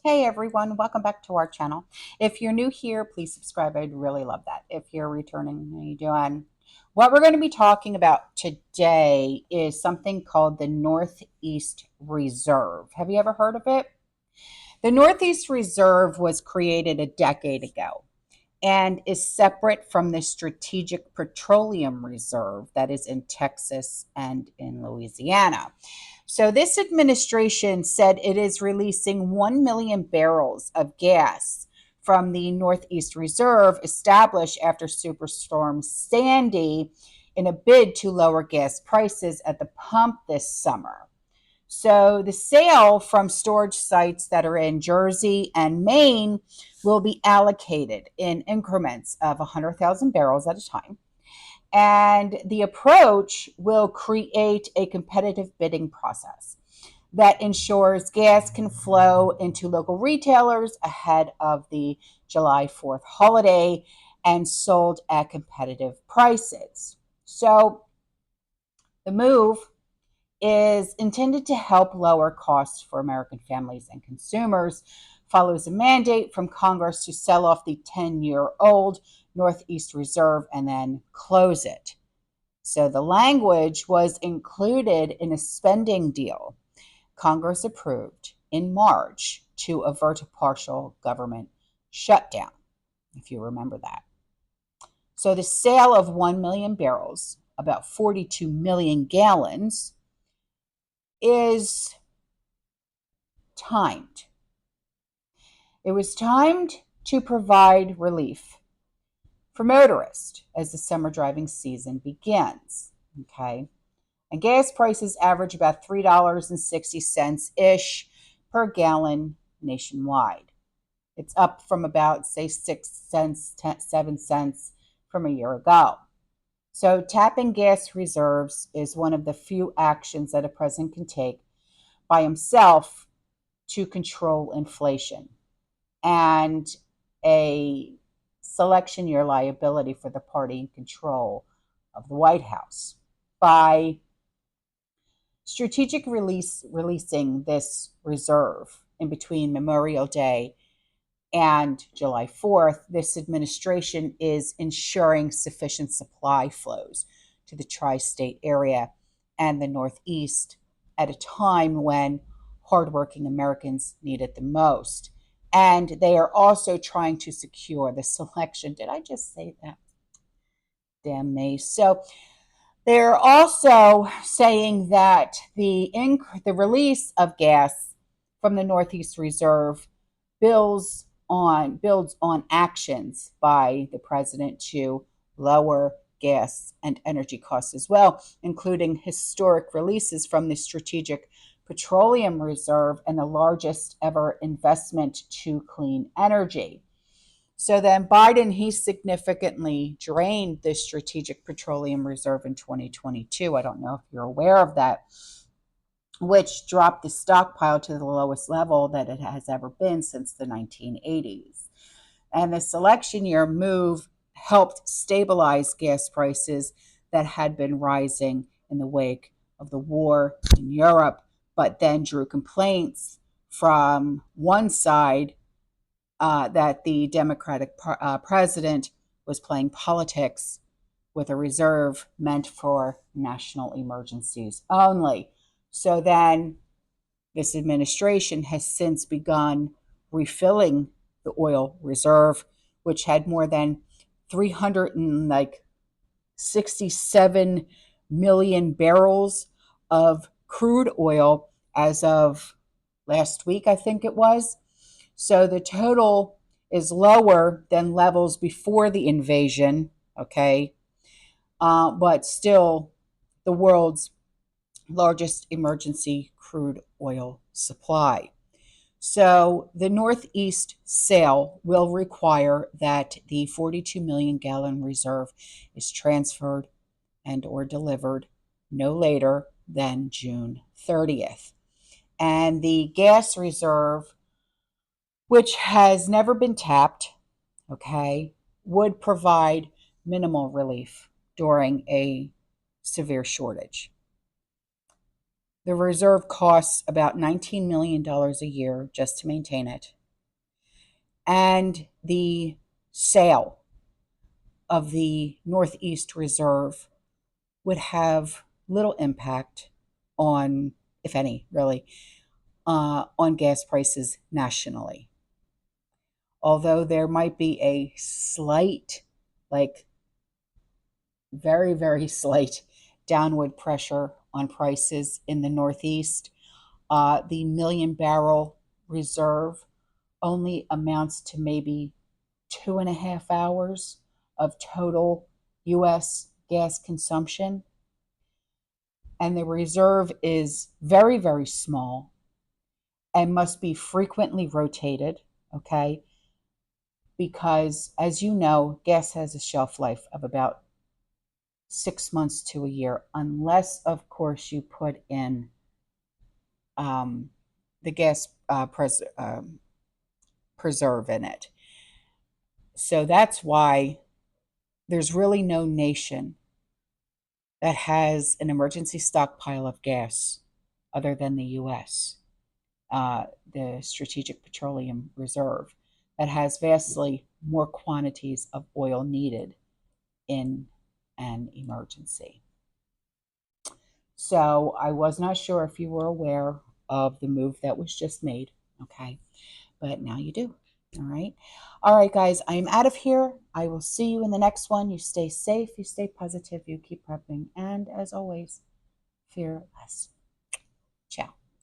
Hey everyone, welcome back to our channel. If you're new here, please subscribe. I'd really love that. If you're returning, how you doing? What we're going to be talking about today is something called the Northeast Reserve. Have you ever heard of it? The Northeast Reserve was created a decade ago and is separate from the Strategic Petroleum Reserve that is in Texas and in Louisiana. So, this administration said it is releasing 1 million barrels of gas from the Northeast Reserve established after Superstorm Sandy in a bid to lower gas prices at the pump this summer. So the sale from storage sites that are in Jersey and Maine will be allocated in increments of 100,000 barrels at a time. And the approach will create a competitive bidding process that ensures gas can flow into local retailers ahead of the July 4th holiday and sold at competitive prices. So the move is intended to help lower costs for American families and consumers, follows a mandate from Congress to sell off the 10-year-old Northeast Reserve and then close it. So the language was included in a spending deal Congress approved in March to avert a partial government shutdown, if you remember that. So the sale of 1 million barrels, about 42 million gallons, is timed. It was timed to provide relief for motorists as the summer driving season begins. Okay. And gas prices average about $3.60 ish per gallon nationwide. It's up from about, say, 6 cents, 7 cents from a year ago. So, tapping gas reserves is one of the few actions that a president can take by himself to control inflation and a selection year liability for the party in control of the White House. By releasing this reserve in between Memorial Day and July 4th, this administration is ensuring sufficient supply flows to the tri state area and the Northeast at a time when hardworking Americans need it the most. And they are also trying to secure the selection. Did I just say that? Damn me. So they're also saying that the release of gas from the Northeast Reserve builds on actions by the president to lower gas and energy costs as well, including historic releases from the Strategic Petroleum Reserve and the largest ever investment to clean energy. So then Biden, he significantly drained the Strategic Petroleum Reserve in 2022. I don't know if you're aware of that, which dropped the stockpile to the lowest level that it has ever been since the 1980s. And the election year move helped stabilize gas prices that had been rising in the wake of the war in Europe, but then drew complaints from one side that the Democratic president was playing politics with a reserve meant for national emergencies only. So then this administration has since begun refilling the oil reserve, which had more than 367 million barrels of crude oil as of last week, I think it was. So the total is lower than levels before the invasion, okay? But still the world's largest emergency crude oil supply. So the Northeast sale will require that the 42 million gallon reserve is transferred and or delivered no later than June 30th. And the gas reserve, which has never been tapped, okay, would provide minimal relief during a severe shortage. The reserve costs about $19 million a year just to maintain it. And the sale of the Northeast Reserve would have little impact on, if any, really, on gas prices nationally. Although there might be a slight, like very, very slight downward pressure on prices in the Northeast, the million barrel reserve only amounts to maybe 2.5 hours of total U.S. gas consumption. And the reserve is very, very small and must be frequently rotated, okay? Because, as you know, gas has a shelf life of about 6 months to a year, unless, of course, you put in the gas preserve in it. So that's why there's really no nation that has an emergency stockpile of gas other than the U.S., the Strategic Petroleum Reserve, that has vastly more quantities of oil needed in an emergency. So I was not sure if you were aware of the move that was just made, okay? But now you do, all right? All right, guys, I'm out of here. I will see you in the next one. You stay safe, you stay positive, you keep prepping, and as always, fear less. Ciao.